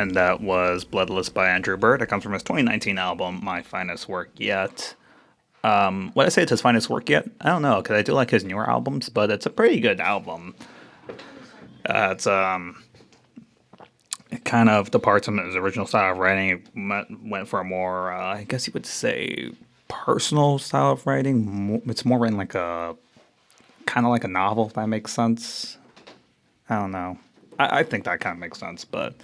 And that was Bloodless by Andrew Bird. It comes from his 2019 album, My Finest Work Yet. Would I say it's his finest work yet? I don't know, because I do like his newer albums, but it's a pretty good album. It's it kind of departs from his original style of writing. It went for a more, I guess you would say, personal style of writing. It's more written like a kind of like a novel, if that makes sense. I don't know. I think that kind of makes sense, but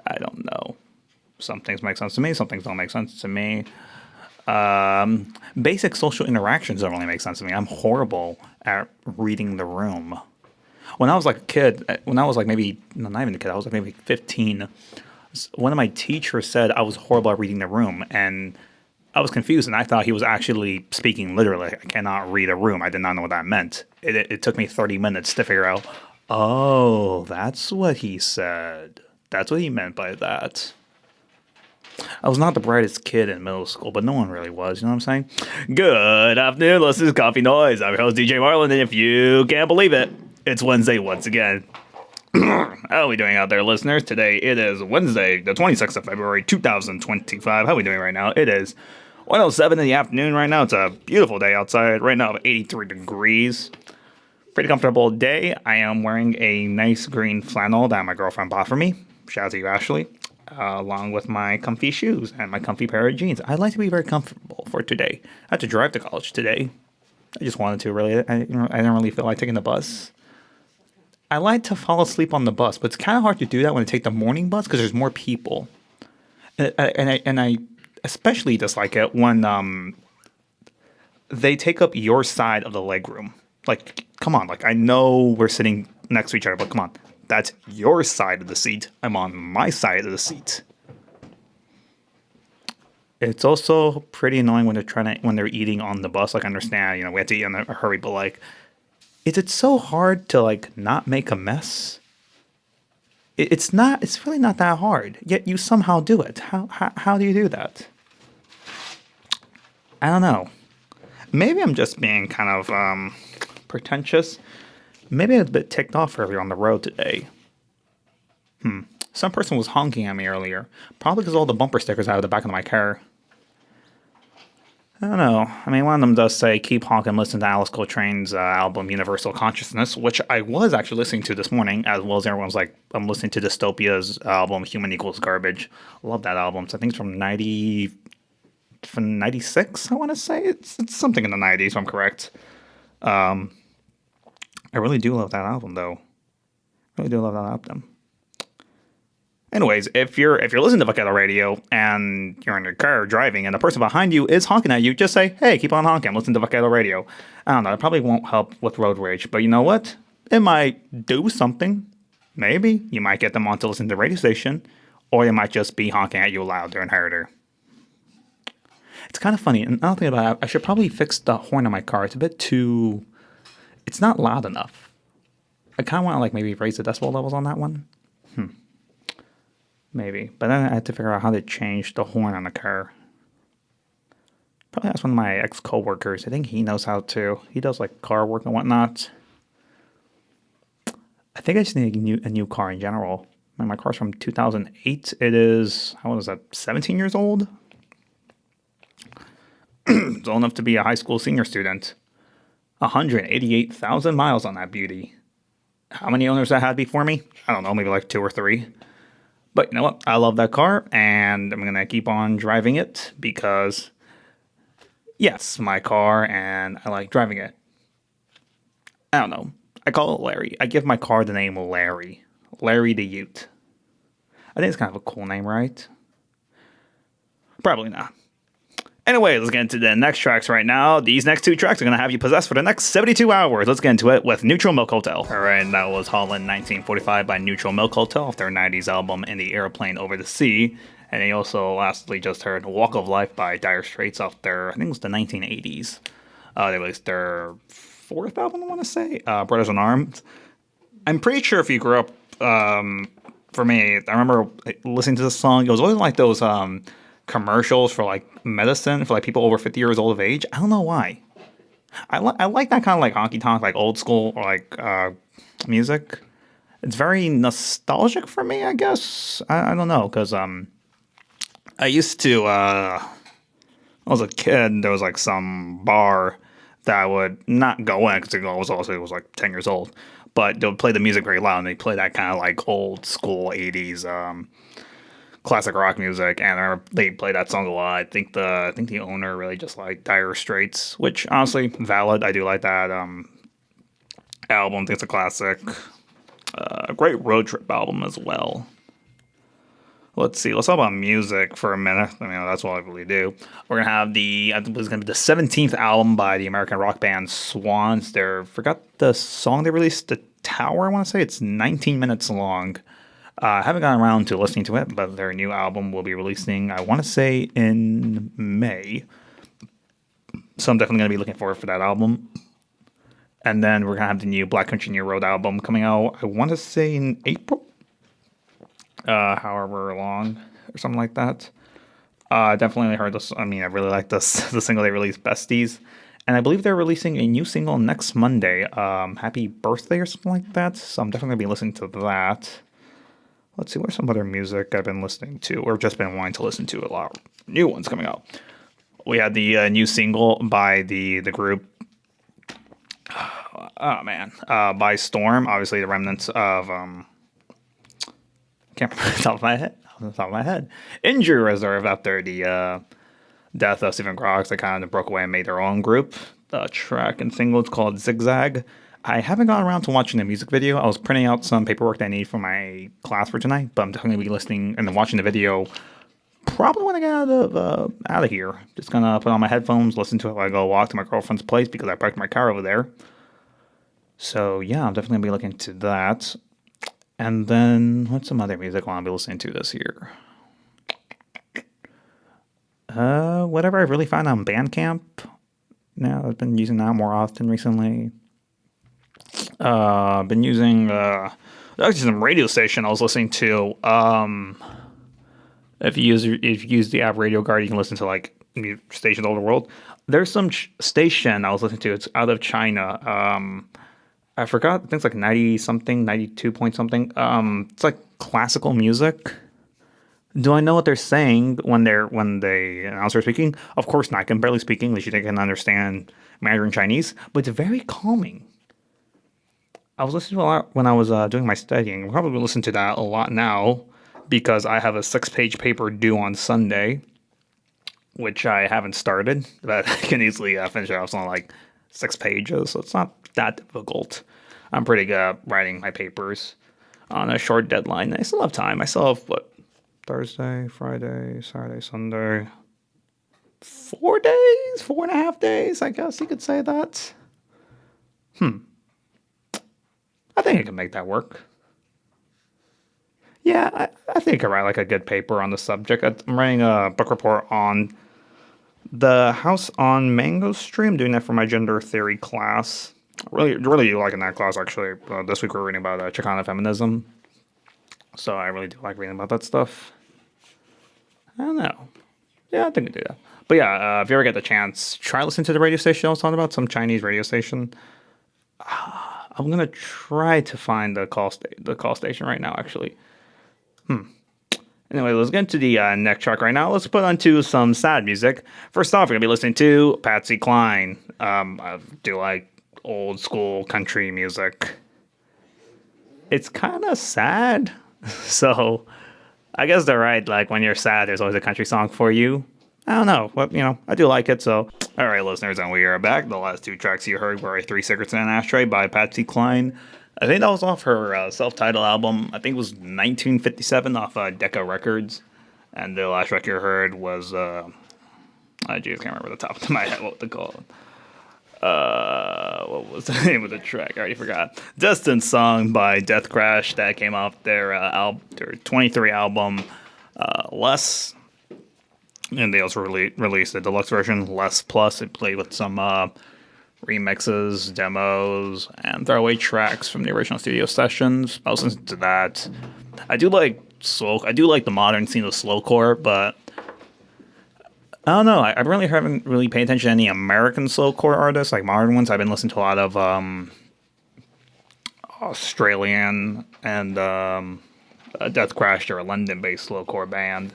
I don't know. Some things make sense to me. Some things don't make sense to me. Basic social interactions don't really make sense to me. I'm horrible at reading the room. When I was like a kid, when I was like maybe, no, not even a kid, I was like maybe 15, one of my teachers said I was horrible at reading the room. And I was confused, and I thought he was actually speaking literally. I cannot read a room. I did not know what that meant. It took me 30 minutes to figure out, oh, that's what he said. That's what he meant by that. I was not the brightest kid in middle school, but no one really was. You know what I'm saying? Good afternoon, listeners. Coffee Noise. I'm your host, DJ Marlon, and if you can't believe it, it's Wednesday once again. How are we doing out there, listeners? Today it is Wednesday, the 26th of February, 2025. How are we doing right now? It is 1:07 in the afternoon right now. It's a beautiful day outside. Right now, 83 degrees. Pretty comfortable day. I am wearing a nice green flannel that my girlfriend bought for me. Shout out to you, Ashley. Along with my comfy shoes and my comfy pair of jeans. I like to be very comfortable for today. I had to drive to college today. I just wanted to, really. I didn't really feel like taking the bus. I like to fall asleep on the bus, but it's kind of hard to do that when I take the morning bus because there's more people. And I especially dislike it when they take up your side of the legroom. Like, come on. Like, I know we're sitting next to each other, but come on. That's your side of the seat. I'm on my side of the seat. It's also pretty annoying when they're eating on the bus. Like, I understand, we have to eat in a hurry, but like, is it so hard to like not make a mess? It's not. It's really not that hard. Yet you somehow do it. How do you do that? I don't know. Maybe I'm just being kind of pretentious. Maybe I'm a bit ticked off earlier on the road today. Some person was honking at me earlier. Probably because all the bumper stickers out of the back of my car. I don't know. I mean, one of them does say, keep honking, listen to Alice Coltrane's album, Universal Consciousness, which I was actually listening to this morning, as well as everyone's like, I'm listening to Dystopia's album, Human Equals Garbage. Love that album. So I think it's from 96, I want to say. It's something in the 90s, if I'm correct. I really do love that album, though. I really do love that album. Anyways, if you're listening to Vacado Radio and you're in your car driving and the person behind you is honking at you, just say, hey, keep on honking. Listen to Vacado Radio. I don't know. It probably won't help with road rage. But you know what? It might do something. Maybe. You might get them on to listen to the radio station. Or they might just be honking at you louder and harder. It's kind of funny. And another thing about it, I should probably fix the horn on my car. It's a bit too... It's not loud enough. I kind of want to like maybe raise the decibel levels on that one. Maybe. But then I had to figure out how to change the horn on the car. Probably ask one of my ex-coworkers. I think he knows how to. He does like car work and whatnot. I think I just need a new car in general. My car's from 2008. It is, how old is that, 17 years old? It's old enough to be a high school senior student. 188,000 miles on that beauty. How many owners that had before me? I don't know, maybe like 2 or 3. But you know what? I love that car, and I'm going to keep on driving it because, yes, my car, and I like driving it. I don't know. I call it Larry. I give my car the name Larry. Larry the Ute. I think it's kind of a cool name, right? Probably not. Anyway, let's get into the next tracks right now. These next 2 tracks are going to have you possessed for the next 72 hours. Let's get into it with Neutral Milk Hotel. Alright, that was Holland 1945 by Neutral Milk Hotel off their 90s album In the Airplane Over the Sea. And they also lastly just heard Walk of Life by Dire Straits off their, I think it was the 1980s. They released their 4th album, I want to say, Brothers in Arms. I'm pretty sure if you grew up, for me, I remember listening to this song. It was always like those commercials for like medicine for like people over 50 years old of age. I don't know why. I like that kind of like honky tonk, like old school or like music. It's very nostalgic for me, I guess. I don't know, because I used to I was a kid, there was like some bar that I would not go in because it was like 10 years old, but they would play the music very loud and they play that kind of like old school 80s classic rock music. And I remember they played that song a lot. I think the owner really just liked Dire Straits, which honestly valid. I do like that album. I think it's a classic. A great road trip album as well. Let's see. Let's talk about music for a minute. I mean, that's what I really do. We're gonna have I think it's gonna be the 17th album by the American rock band Swans. Forgot the song they released, The Tower. I want to say it's 19 minutes long. I haven't gotten around to listening to it, but their new album will be releasing, I want to say, in May. So I'm definitely gonna be looking forward for that album. And then we're gonna have the new Black Country New Road album coming out, I want to say in April. However long or something like that. Definitely heard this. I mean, I really like this the single they released, Besties, and I believe they're releasing a new single next Monday. Happy Birthday or something like that. So I'm definitely gonna be listening to that. Let's see, where's some other music I've been listening to or just been wanting to listen to a lot. New ones coming out. We had the new single by the group. Oh man, by Storm. Obviously, the remnants of can't remember off the top of my head. Injury Reserve after the death of Stephen Crooks. They kind of broke away and made their own group. The track and single is called Zigzag. I haven't gotten around to watching the music video. I was printing out some paperwork that I need for my class for tonight, but I'm definitely going to be listening and then watching the video probably when I get out of here. Just going to put on my headphones, listen to it while I go walk to my girlfriend's place because I parked my car over there. So yeah, I'm definitely going to be looking to that. And then, what's some other music I want to be listening to this year? Whatever I really found on Bandcamp. Now, I've been using that more often recently. I've been using, actually some radio station I was listening to. If you use the app Radio Guard, you can listen to like stations all over the world. There's some station I was listening to. It's out of China. I forgot. I think it's like 90 something, 92 point something. It's like classical music. Do I know what they're saying when the announcer is speaking? Of course not. I can barely speak English. You think I can understand Mandarin Chinese, but it's very calming. I was listening to a lot when I was doing my studying. I'll probably listen to that a lot now because I have a 6-page paper due on Sunday, which I haven't started, but I can easily finish it off on like 6 pages, so it's not that difficult. I'm pretty good at writing my papers on a short deadline. I still have time. I still have, Thursday, Friday, Saturday, Sunday. 4 days? 4.5 days, I guess you could say that. I think I can make that work. Yeah, I think I write like a good paper on the subject. I'm writing a book report on the House on Mango Stream, doing that for my gender theory class. Really liking that class, actually. This week we're reading about Chicana feminism. So I really do like reading about that stuff. I don't know. Yeah, I think I do that. But yeah, if you ever get the chance, try listening to the radio station I was talking about, some Chinese radio station. I'm going to try to find the call station right now, actually. Anyway, let's get into the next track right now. Let's put on to some sad music. First off, we're going to be listening to Patsy Cline. I do like old school country music. It's kind of sad. So I guess they're right. Like when you're sad, there's always a country song for you. I don't know. But, I do like it. So, all right, listeners, and we are back. The last 2 tracks you heard were 3 Cigarettes in an Ashtray by Patsy Cline. I think that was off her self-titled album. I think it was 1957 off Decca Records. And the last record you heard was, I can't remember the top of my head what they called. What was the name of the track? I already forgot. Destined Song by Death Crash that came off their 23 album, Less. And they also released a deluxe version, Less Plus. It played with some remixes, demos, and throwaway tracks from the original studio sessions. I was listening to that. I do like the modern scene of slowcore, but I don't know. I really haven't really paid attention to any American slowcore artists, like modern ones. I've been listening to a lot of Australian, and Death Crash. They're a London-based slowcore band.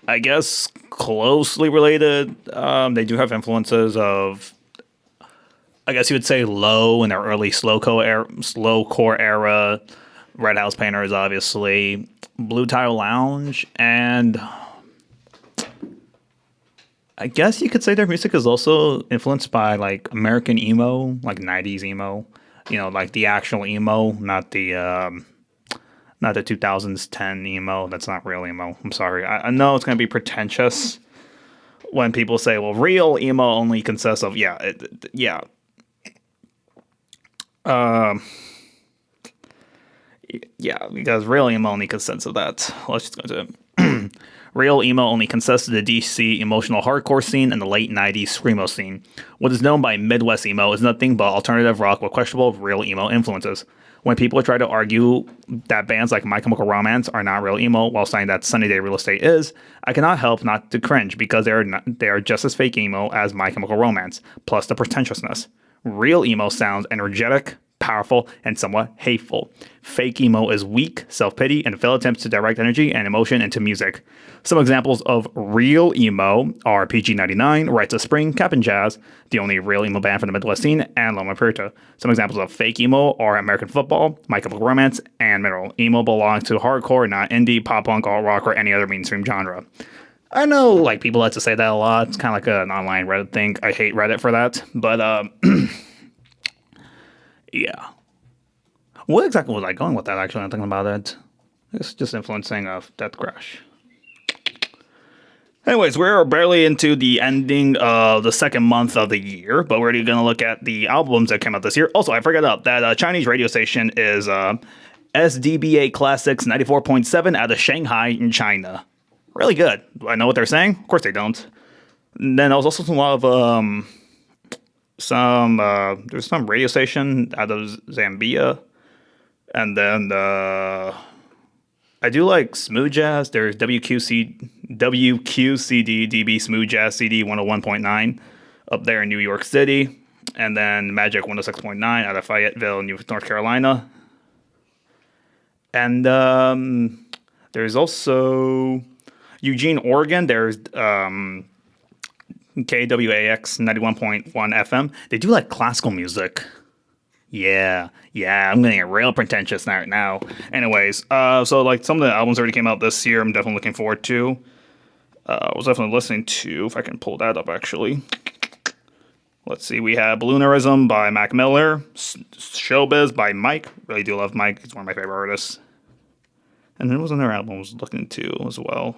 I guess closely related. They do have influences of, I guess you would say, Low in their early slowcore era. Red House Painters, obviously. Blue Tile Lounge, and I guess you could say their music is also influenced by like American emo, like 90s emo. Like the actual emo, not the 2010 emo. That's not real emo. I'm sorry. I know it's gonna be pretentious when people say, "Well, real emo only consists of yeah." Yeah, because real emo only consists of that. Let's just go to it. Real emo only consists of the DC emotional hardcore scene and the late 90s screamo scene. What is known by Midwest emo is nothing but alternative rock with questionable real emo influences. When people try to argue that bands like My Chemical Romance are not real emo while saying that Sunny Day Real Estate is, I cannot help not to cringe because they are just as fake emo as My Chemical Romance, plus the pretentiousness. Real emo sounds energetic, powerful, and somewhat hateful. Fake emo is weak, self-pity, and failed attempts to direct energy and emotion into music. Some examples of real emo are PG-99, Rites of Spring, Cap'n Jazz, the only real emo band from the Midwest scene, and Loma Prieta. Some examples of fake emo are American Football, My Chemical Romance, and Mineral. Emo belongs to hardcore, not indie, pop-punk, alt-rock, or any other mainstream genre. I know, like, people like to say that a lot. It's kind of like an online Reddit thing. I hate Reddit for that, but, yeah. What exactly was I going with that, actually? I'm thinking about it. It's just influencing of Death Crash. Anyways, we're barely into the ending of the second month of the year, but we're already going to look at the albums that came out this year. Also, I forgot that Chinese radio station is SDBA Classics 94.7 out of Shanghai in China. Really good. Do I know what they're saying? Of course they don't. And then there was also a lot of there's some radio station out of Zambia, and then I do like smooth jazz. There's WQCD DB Smooth Jazz CD 101.9 up there in New York City, and then Magic 106.9 out of Fayetteville, North Carolina. And there's also Eugene, Oregon. There's KWAX 91.1 FM. They do like classical music. Yeah, I'm getting real pretentious right now. Anyways, so like some of the albums already came out this year. I'm definitely looking forward to. I was definitely listening to, if I can pull that up actually. Let's see, we have Balloonerism by Mac Miller, Showbiz by Mike. Really do love Mike. He's one of my favorite artists. And then there was another album I was looking to as well.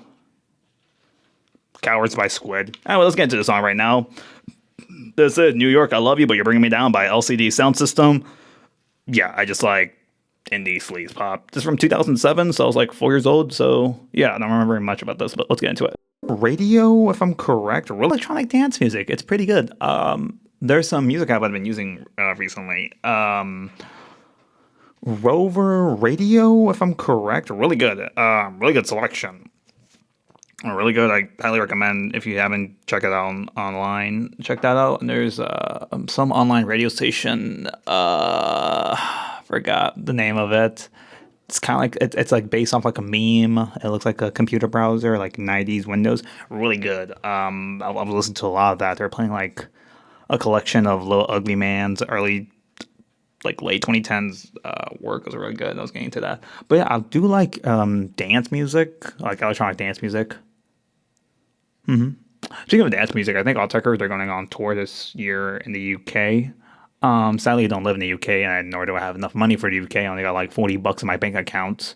Cowards by Squid. Anyway, let's get into the song right now. This is New York, I Love You, But You're Bringing Me Down by LCD Sound System. Yeah, I just like indie sleaze pop. This is from 2007, so I was like 4 years old. So yeah, I don't remember much about this, but let's get into it. Radio, if I'm correct, or electronic dance music. It's pretty good. There's some music I've been using recently. Rover Radio, if I'm correct, really good. Really good selection. Really good. I highly recommend, if you haven't checked it out online, check that out. And there's some online radio station. Forgot the name of it. It's kind of like it's like based off like a meme. It looks like a computer browser, like 90s Windows. Really good. I've listened to a lot of that. They're playing like a collection of Lil Ugly Man's early, like late 2010s work. Was really good. I was getting into that. But yeah, I do like dance music, like electronic dance music. Speaking of dance music, I think Autechre, they're going on tour this year in the UK. Sadly, I don't live in the UK, and nor do I have enough money for the UK. I only got like $40 in my bank account.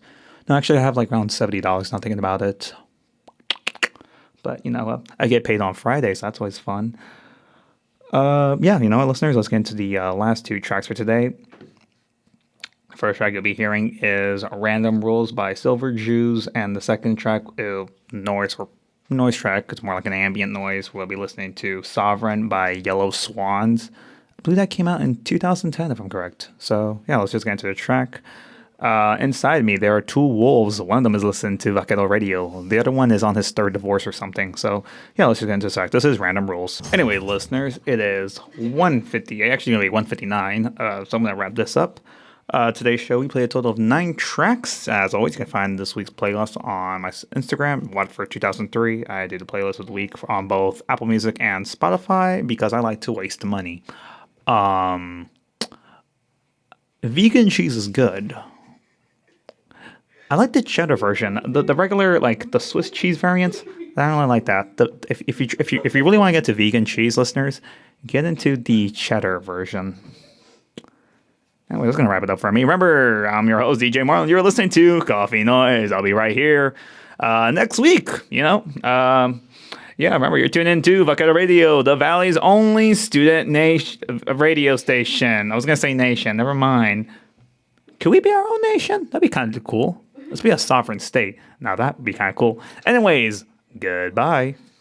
No, actually, I have like around $70. Not thinking about it. But you know what? I get paid on Friday, so that's always fun. Yeah, you know what, listeners? Let's get into the last two tracks for today. The first track you'll be hearing is Random Rules by Silver Jews, and the second track is noise track. It's more like an ambient noise. We'll be listening to Sovereign by Yellow Swans. I believe that came out in 2010, if I'm correct. So yeah, let's just get into the track. Inside me, there are two wolves. One of them is listening to Vaquero Radio. The other one is on his third divorce or something. So yeah, let's just get into the track. This is Random Rules. Anyway, listeners, it is 1:50. Actually, going to be 1:59. So I'm going to wrap this up. Today's show, we played a total of 9 tracks. As always, you can find this week's playlist on my Instagram, Watford 2003. I do the playlist of the week on both Apple Music and Spotify because I like to waste money. Vegan cheese is good. I like the cheddar version. The regular, like the Swiss cheese variants, I don't really like that. If you really want to get to vegan cheese, listeners, get into the cheddar version. Anyway, that's going to wrap it up for me. Remember, I'm your host, DJ Marlon. You're listening to Coffee Noise. I'll be right here next week, Yeah, remember, you're tuned into Vaquero Radio, the Valley's only student radio station. I was going to say nation. Never mind. Could we be our own nation? That'd be kind of cool. Let's be a sovereign state. Now, that would be kind of cool. Anyways, goodbye.